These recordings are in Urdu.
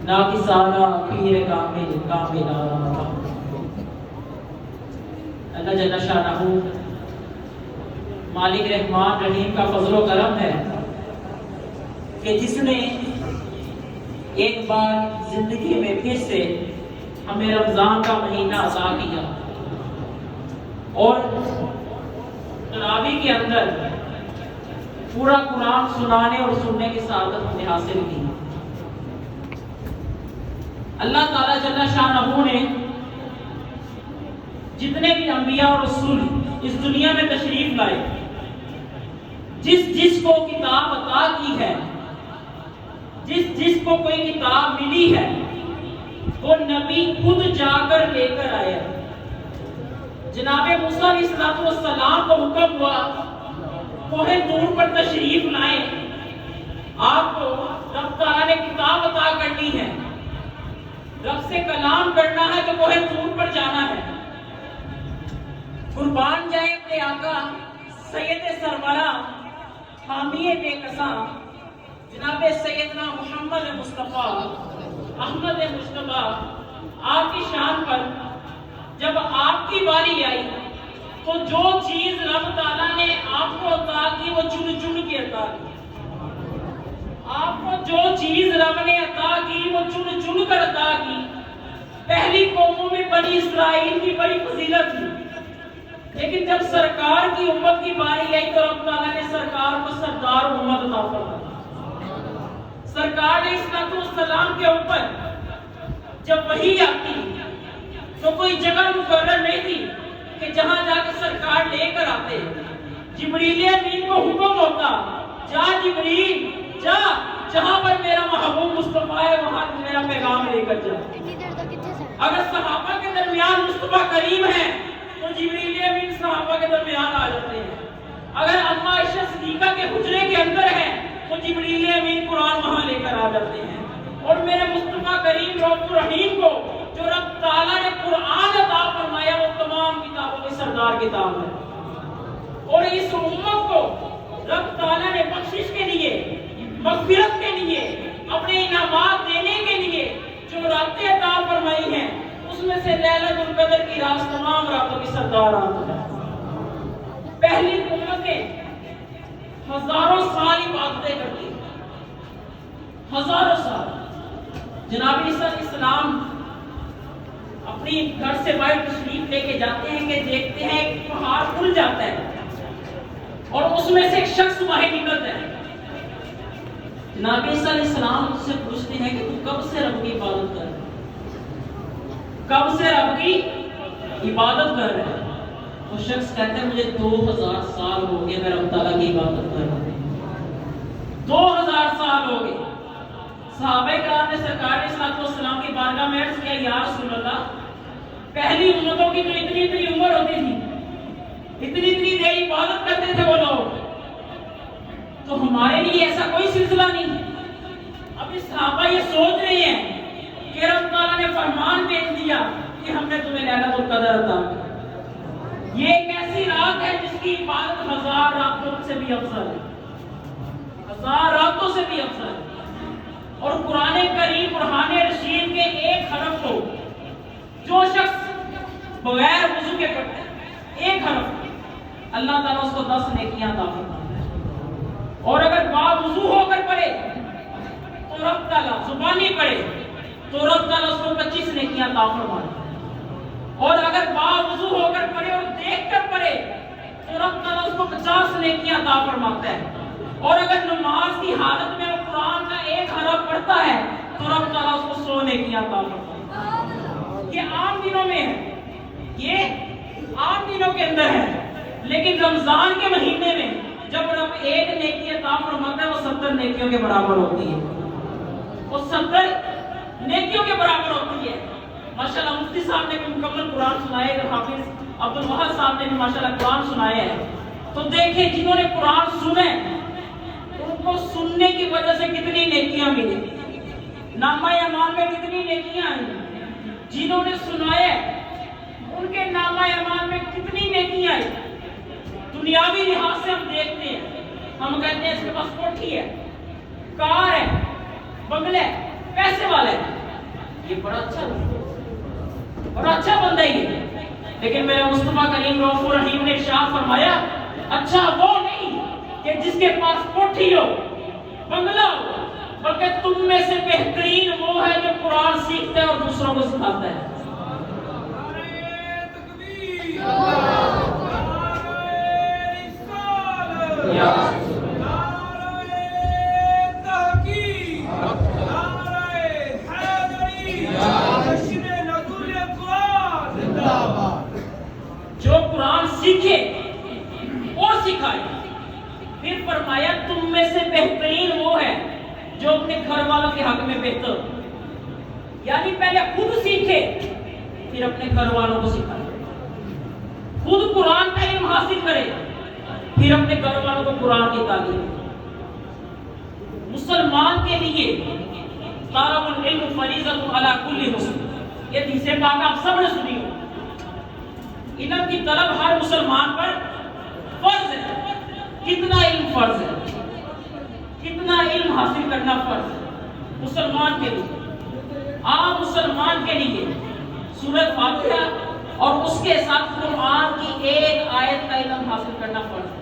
ناقصانہ پیر کامل کاملانہ۔ اللہ جل شانہ مالک رحمان رحیم کا فضل و کرم ہے کہ جس نے ایک بار زندگی میں پھر سے ہمیں رمضان کا مہینہ عطا کیا اور تراویح کے اندر پورا قرآن سنانے اور سننے کی سعادت ہمیں حاصل کی۔ اللہ تعالیٰ جل شانہ نے جتنے بھی انبیاء اور رسول اس دنیا میں تشریف لائے، جس کو کتاب عطا کی ہے، جس کو کوئی کتاب ملی ہے، وہ نبی خود جا کر لے کر آیا۔ جناب موسیٰ علیہ السلام کو حکم ہوا کوہ طور پر تشریف لائیں، آپ کو رب تعالیٰ نے کتاب عطا کرنی ہے، رب سے کلام کرنا ہے تو کوہ طور پر جانا ہے۔ قربان جائے اپنے آقا سید سرورہ حامی بے کساں جناب سیدنا محمد مصطفیٰ احمد مصطفیٰ، آپ کی شان پر جب آپ کی باری آئی تو جو چیز رب تعالیٰ نے آپ کو عطا کی وہ چن چن کے عطا کی۔ آپ کو جو چیز رب نے عطا کی وہ چن چن کر عطا کی۔ پہلی قوموں میں بنی اسرائیل کی بڑی فضیلت تھی، لیکن جب سرکار کی امت کی باری آئی تو رب تعالیٰ نے سرکار کو سردار امت عطا فرمایا۔ سرکار نے السلام کے اوپر جب وحی آتی تو کوئی جگہ مقرر نہیں تھی کہ جہاں جا کے سرکار لے کر آتے۔ جبریل امین کو حکم ہوتا، جا جبریل جا، جہاں پر میرا محبوب مصطفیٰ ہے وہاں میرا پیغام لے کر جا۔ اگر صحابہ کے درمیان مصطفیٰ کریم ہے تو جبریل امین صحابہ کے درمیان آ جاتے ہیں۔ اگر اماں عائشہ صدیقہ کے حجرے کے اندر ہے تو جبریل امین قرآن وہاں لے کر آ جاتے ہیں۔ اور میرے مصطفیٰ کریم رؤوف الرحیم کو جو رب تعالیٰ نے قرآن عطا فرمایا وہ تمام کتابوں کی سردار کتاب ہے۔ اور اس امت کو رب تعالیٰ نے بخشش کے لیے، مغفرت کے لیے، اپنے انعامات دینے کے لیے جو راتیں عطا فرمائی ہیں، اس میں سے لیلۃ القدر کی رات تمام راتوں کی سردار رات ہے۔ پہلی امتیں ہزاروں سال عبادتیں کرتی ہیں، ہزاروں سال۔ جناب عیسیٰ علیہ السلام اپنی گھر سے باہر تشریف لے کے جاتے ہیں کہ دیکھتے ہیں ایک پہاڑ کھل جاتا ہے اور اس میں سے ایک شخص باہر نکلتا ہے۔ جناب عیسیٰ علیہ السلام اس سے پوچھتے ہیں کہ تو کب سے رب کی عبادت کر رہے ہیں، کب سے رب کی عبادت کر رہے ہیں؟ وہ شخص کہتا ہے مجھے 2000 سال ہو گئے میں رب تعالیٰ کی عبادت کر رہا ہوں۔ 2000 سال ہو گئے۔ صحابہ کرام نے سرکار علیہ السلام کی بارگاہ میں عرض کیا، یا رسول اللہ، پہلی امتوں کی تو اتنی عمر ہوتی تھی، اتنی دیر عبادت کرتے تھے وہ لوگ، تو ہمارے لیے ایسا کوئی سلسلہ نہیں۔ ابھی صحابہ یہ سوچ رہے ہیں کہ رب تعالیٰ نے فرمان بھیج دیا کہ ہم نے تمہیں لیلۃ القدر عطا کی۔ یہ ایک ایسی رات ہے جس کی عبادت 1000 راتوں سے بھی افضل ہے، 1000 راتوں سے بھی افضل ہے۔ اور قرآن کریم قرآن رشید کے ایک حرف کو جو شخص بغیر وضو کے پڑھتا ہے، ایک حرف، اللہ تعالیٰ اس کو 10 نیکیاں عطا فرماتا ہے۔ اور اگر باوضو ہو کر پڑھے تو رب تعالیٰ، زبانی پڑھے تو رب تعالیٰ اس کو 25 نیکیاں عطا فرماتا ہے۔ اور اگر باوضو ہو کر پڑھے اور دیکھ کر پڑھے تو رب تعالیٰ اس کو 50 نیکیاں عطا فرماتا ہے۔ اور اگر نماز کی حالت میں وہ قرآن کا ایک حرف پڑھتا ہے تو رب تعالیٰ اس کو 100 نیکیاں عطا فرماتا ہے۔ یہ عام دنوں میں ہے، یہ عام دنوں کے اندر ہے، لیکن رمضان کے مہینے میں جب رب ایک نیکی عطا فرماتا ہے وہ 70 نیکیوں کے برابر ہوتی ہے، وہ 70 نیکیوں کے برابر ہوتی ہے۔ ماشاءاللہ مفتی صاحب نے بھی مکمل قرآن سنائے، حافظ عبد الوہاب صاحب نے بھی ماشاءاللہ قرآن سنائے ہیں۔ تو دیکھیں جنہوں نے قرآن سنے ان کو سننے کی وجہ سے کتنی نیکیاں ملی، نامہ اعمال میں کتنی نیکیاں آئی۔ جنہوں نے سنائے ان کے نامہ اعمال میں کتنی نیکیاں آئی۔ دنیاوی لحاظ سے ہم دیکھتے ہیں، ہم کہتے ہیں اس کے پاس کوٹھی ہے، کار ہے، بنگلے، پیسے والا ہے، یہ بڑا اچھا بندہ ہی ہے، لیکن میرے مصطفیٰ کریم رؤوف الرحیم نے ارشاد فرمایا اچھا وہ نہیں کہ جس کے پاس کوٹھی ہو، بنگلہ ہو، بلکہ تم میں سے بہترین وہ ہے جو قرآن سیکھتا ہے اور دوسروں کو سکھاتا ہے۔ جو قرآن سیکھے اور سکھائے، پھر فرمایا تم میں سے بہترین وہ ہے جو اپنے گھر والوں کے حق میں بہتر، یعنی پہلے خود سیکھے پھر اپنے گھر والوں کو سکھائے، خود قرآن کا علم حاصل کرے پھر اپنے گھر والوں کو قرآن کی تعلیم۔ مسلمان کے لیے طالب العلم فریضۃ علی کل مسلم، یہ حدیث پاک آپ سب نے سنی ہو، علم کی طلب ہر مسلمان پر فرض ہے۔ کتنا علم فرض ہے، کتنا علم حاصل کرنا فرض ہے مسلمان کے لیے، عام مسلمان کے لیے سورۃ فاتحہ اور اس کے ساتھ قرآن کی ایک آیت کا علم حاصل کرنا فرض ہے۔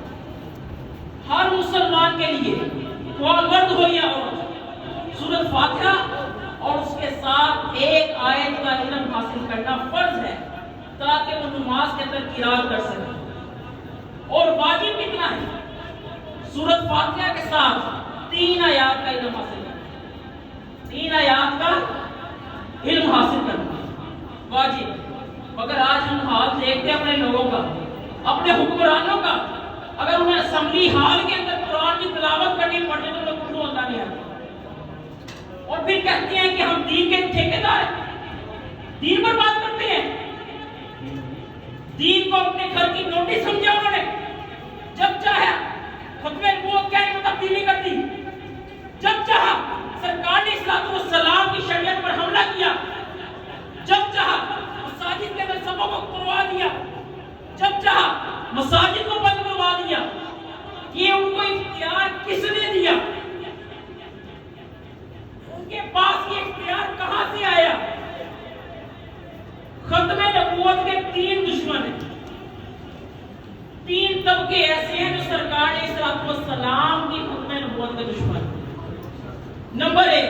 ہر مسلمان کے لیے خواہ مرد ہو یا عورت، سورۃ فاتحہ اور اس کے ساتھ ایک آیت کا علم حاصل کرنا فرض ہے تاکہ وہ نماز کے اندر قرات کر سکے۔ اور واجب کتنا ہے؟ سورۃ فاتحہ کے ساتھ 3 آیات کا علم حاصل کرنا، 3 آیات کا علم حاصل کرنا واجب۔ مگر آج ہم حال دیکھتے ہیں اپنے لوگوں کا، اپنے حکمرانوں کا، اگر انہیں اسمبلی ہال کے اندر قرآن کی تلاوت کرنی پڑتی تو لوگ اردو ہوتا نہیں آتا، اور پھر کہتے ہیں کہ ہم دین کے ٹھیکیدار ہیں، دین پر بات کرتے ہیں۔ دین کو اپنے گھر کی نوٹس سمجھا انہوں نے، جب چاہے ختم نبوت کیا تبدیلی کر دی، جب چاہا سرکار نے اصلاۃ والسلام کی شریعت پر حملہ کیا، جب چاہا مساجد کے اندر سبوں کو توڑوا دیا، جب چاہا مساجد کو بند کروا دیا۔ یہ ان کو اختیار کس نے دیا؟ ان کے پاس یہ اختیار کہاں سے آیا؟ ختم نبوت کے 3 دشمن ہیں، 3 طبقے ایسے ہیں جو سرکار نے اصلاۃ والسلام کی ختم نبوت کے دشمن۔ نمبر 1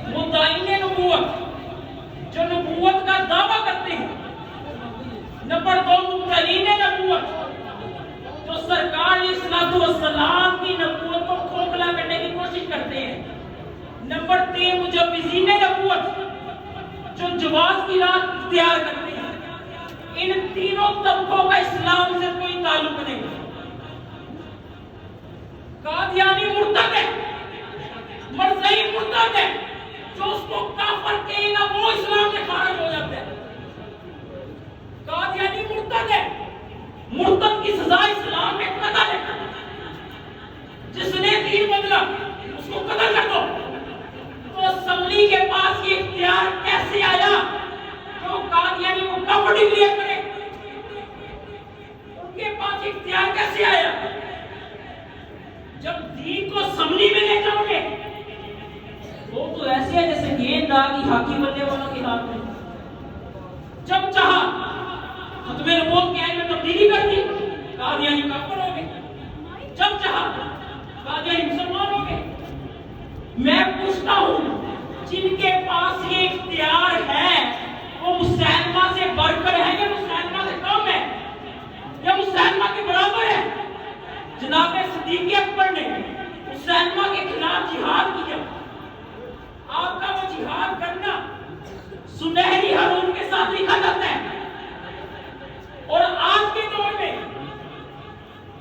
مدعین نبوت، جو نبوت کا دعویٰ کرتے ہیں۔ نمبر 2 مبطلین نبوت، جو سرکار نے اصلاۃ والسلام کی نبوت کو کھوکھلا کرنے کی کوشش کرتے ہیں۔ نمبر 3 مجوزین نبوت، جو جواز کی راہ اختیار کرتے ہیں۔ ان تینوں طبقوں کا اسلام سے کوئی تعلق نہیں۔ قادیانی مرتد ہے، مرزائی مرتد ہے، جو اس کو کافر کہے گا وہ اسلام سے خارج ہو جاتا ہے۔ قادیانی مرتد ہے، مرتد کی سزا اسلام میں قتل ہے، جس نے دین بدلا اس کو قتل کر دو۔ تو اسمبلی کے پاس یہ اختیار کیسے آیا کہ وہ قادیانی کو کافر ڈکلیئر کرے؟ ان کے پاس اختیار کیسے آیا؟ جب دین کو اسمبلی میں لے جاؤ گے وہ تو ایسے ہے جیسے گیند آ گئی ہاکی بننے والوں کے ہاتھ میں۔ جب چاہا ختم نبوت کے آئین میں تبدیلی کر دی، قادیانی کافر ہو گئے، جب چاہا قادیانی مسلمان ہو گئے۔ میں پوچھتا ہوں جن کے پاس یہ اختیار ہے وہ مسلمہ سے بڑھ کر ہے یا مسلمہ سے کم ہے یا مسلمہ کے برابر ہے؟ جناب صدیق اکبر نے مسلمہ کے خلاف جہاد کیا، آپ کا وہ جہاد کرنا سنہری ہارون کے ساتھ لکھا جاتا ہے، اور آج کے دور میں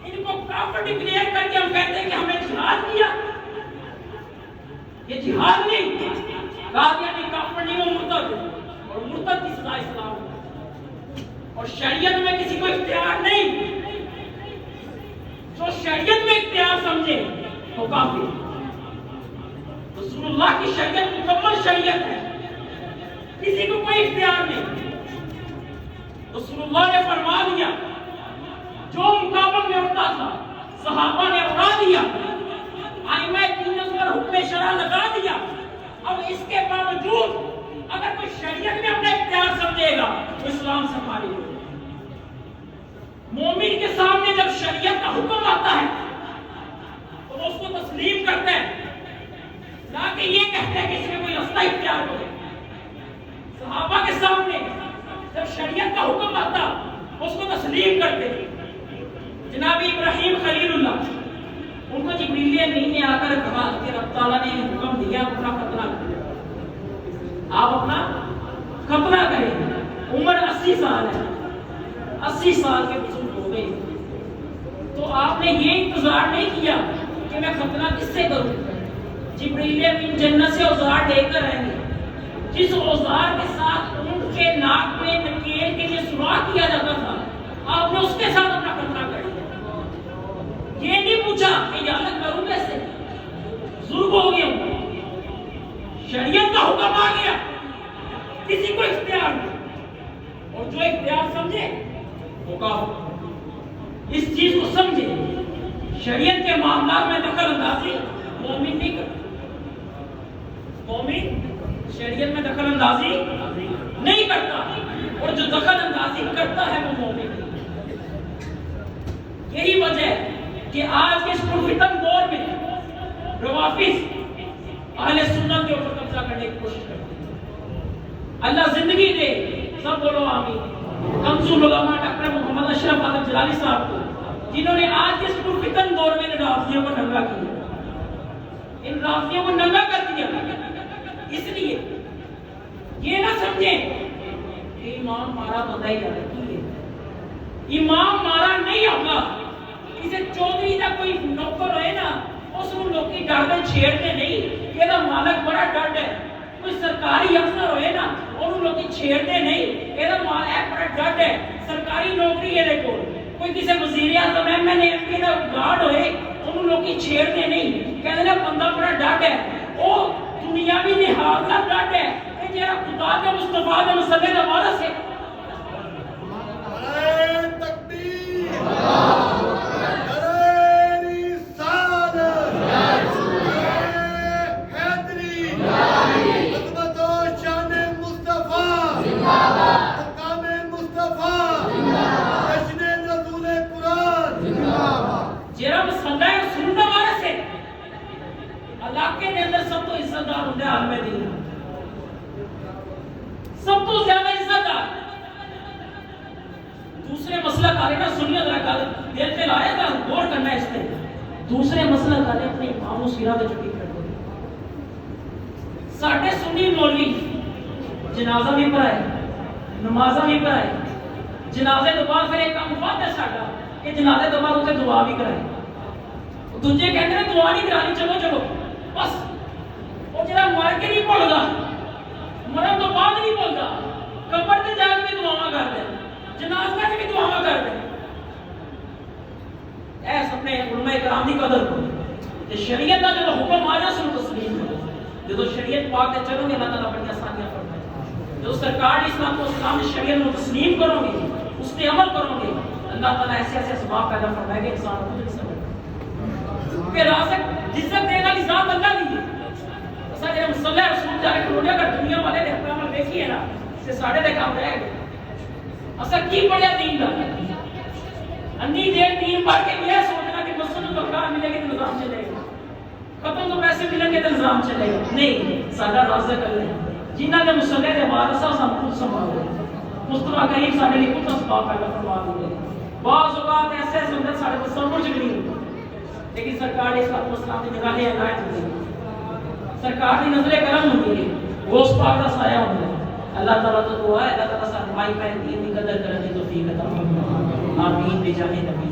ان کو کافر ڈکلیئر کر کے ہم کہتے ہیں کہ ہمیں جہاد کیا۔ یہ جہاد نہیں، قادیانی کافر نہیں، وہ مرتد ہے، اور مرتد کی سزا اسلام ہے، اور شریعت میں کسی کو اختیار نہیں۔ جو شریعت میں اختیار سمجھے وہ کافر۔ رسول اللہ کی شریعت مکمل شریعت ہے، کسی کو کوئی اختیار نہیں۔ رسول اللہ نے فرما دیا جو مقابل میں اٹھتا تھا صحابہ نے اڑا دیا، ائمہ دین پر حکم شرع لگا دیا۔ اب اس کے بعد اسلام سے خارج ہو جائے. مومن کے سامنے جب شریعت کا حکم آتا ہے تو وہ اس کو تسلیم کرتا ہے، نہ کہ یہ کہتے ہیں کہ اس میں کوئی رستہ اختیار کرے. صحابہ کے سامنے جب شریعت کا حکم آتا اس کو تسلیم کرتے. جناب ابراہیم خلیل اللہ، ان کو جبریل امین نے آ کر کہا کہ رب تعالیٰ نے حکم دیا اپنا ختنہ کریں، آپ اپنا ختنہ کریں. عمر 80 سال ہے، 80 سال کے بزرگ ہو گئے. تو آپ نے یہ انتظار نہیں کیا کہ میں ختنہ کس سے کروں. جبریل امین جنت سے اوزار لے کر آئیں گے، جس اوزار کے ساتھ اونٹ کے ناک میں نکیل کے لیے سوراخ کیا جاتا تھا، آپ نے اس کے ساتھ اپنا ختنہ کر دیا. یہ نہیں پوچھا کہ یا اللہ کروں کیسے، ظلم ہو گیا. شریعت کا حکم آ گیا، کسی کو اختیار نہیں، اور جو اختیار سمجھے وہ کافر. اس چیز کو سمجھے، شریعت کے معاملات میں دخل اندازی مومن نہیں کرتا. مومن شریعت میں دخل اندازی نہیں کرتا، اور جو دخل اندازی کرتا ہے وہ مومن نہیں. یہی وجہ ہے کہ آج کے اس پرفتن دور میں روافض اہل سنت کے اوپر قبضہ کرنے کی کوشش کرتے ہیں. اللہ زندگی دے، سب بولو آمین. کمزور علماء ڈاکٹر محمد اشرف عالم جلالی صاحب کو، جنہوں نے آج کے اس پرفتن دور میں رافضیوں کو ننگا کیا، ان رافضیوں کو ننگا کر دیا. اس لیے یہ نہ سمجھیں کہ امام مارا بندہ ہی جاتا ہے. امام مارا نہیں ہوگا. کسی چودھری کا کوئی نوکر ہوئے نا، اس کو لوگ کی ڈر میں چھیڑتے نہیں کہ دا مالک بڑا ڈر ہے. کوئی سرکاری افسر ہوئے نا، اور لوگ کی چھیڑتے نہیں کہ دا مالک بڑا ڈر ہے. سرکاری نوکری ہے دیکھو، کوئی کسی وزیر اعظم M N A M P کا گارڈ ہوئے، ان لوگ کی چھیڑتے نہیں، کہتے ہیں بندہ بڑا ڈر ہے. وہ دنیاوی لحاظ کا ڈر ہے کہ جہاں خدا کے مصطفیٰ کے مسئلے کا وارث ہے. علاقے کے اندر سب تو عزت دار ہوتے ہیں عالم دین، سب تو زیادہ عزت دار. دوسرے مسئلہ کارے نا سنیے ذرا گل دل سے لائے گا، غور کرنا اس پہ. دوسرے مسئلہ کارے اپنے امام و سیرہ کے چھٹی کر دیں. ساڈے سنی مولوی جنازہ بھی پڑھائے، نمازہ بھی پڑھائے. جنازے تو بعد پھر ایک کام بات ہے ساڈا کہ جنازے تو بعد اسے دعا بھی کرائے. دوجے کہتے ہیں دعا نہیں کرانی، چلو چلو بس. اور جڑا مر کے نہیں بھولدا، مرن تو بعد نہیں بھولدا، قبر تے جا کے دعاواں کردا، جنازہ تے بھی دعاواں کردا. ایس اپنے علماء کرام دی قدر کرو. تے شریعت دا جو حکم آ جائے سن تسلیم کرو. جو شریعت پاک تے چلو گے اللہ تعالیٰ بڑی آسانیاں فرمائے. جو سرکار اسلام کو اسلام شریعت کو تسلیم کرو گے، اس پہ عمل کرو گے، اللہ تعالیٰ ایسے ایسے اسباب پیدا فرمائے گا انسان کو نہیں سمجھ کہ رازق رزق دے گا نظام اللہ نہیں ہے. اسا جے مصلی رسول جا کے کھلونے اگر دنیا والے نے اپنا عمل دیکھی ہے نا سے ساڑھے دے کام رہ گئے. اسا کی پڑھیا دین دا انی دیر دین پڑھ کے یہ سوچنا کہ مسجد تو کار ملے گی تو نظام چلے گا، ختم تو پیسے ملیں گے تو نظام چلے گا. نہیں، ساڈا رازق اللہ ہے. جنہاں نے مصلی دے وارثہ سب خود سنبھالو. مصطفیٰ کریم ساڈے لیے خود اسباب پیدا فرما دے. بعض اوقات ایسے ایسے ہوتے ساڈے تصور چ نہیں ہوتا، لیکن سرکار اس کا مسئلہ کی نگاہیں عنایت ہوتی ہے، سرکار کی نظریں کرم ہوتی ہے، غوث پاک کا سایہ ہوتا ہے. اللہ تعالیٰ تو دعا ہے اللہ تعالیٰ سے ہماری پہن دین کی قدر کرنے کی توفیق عطا فرمائے. آمین بجاہ نبی.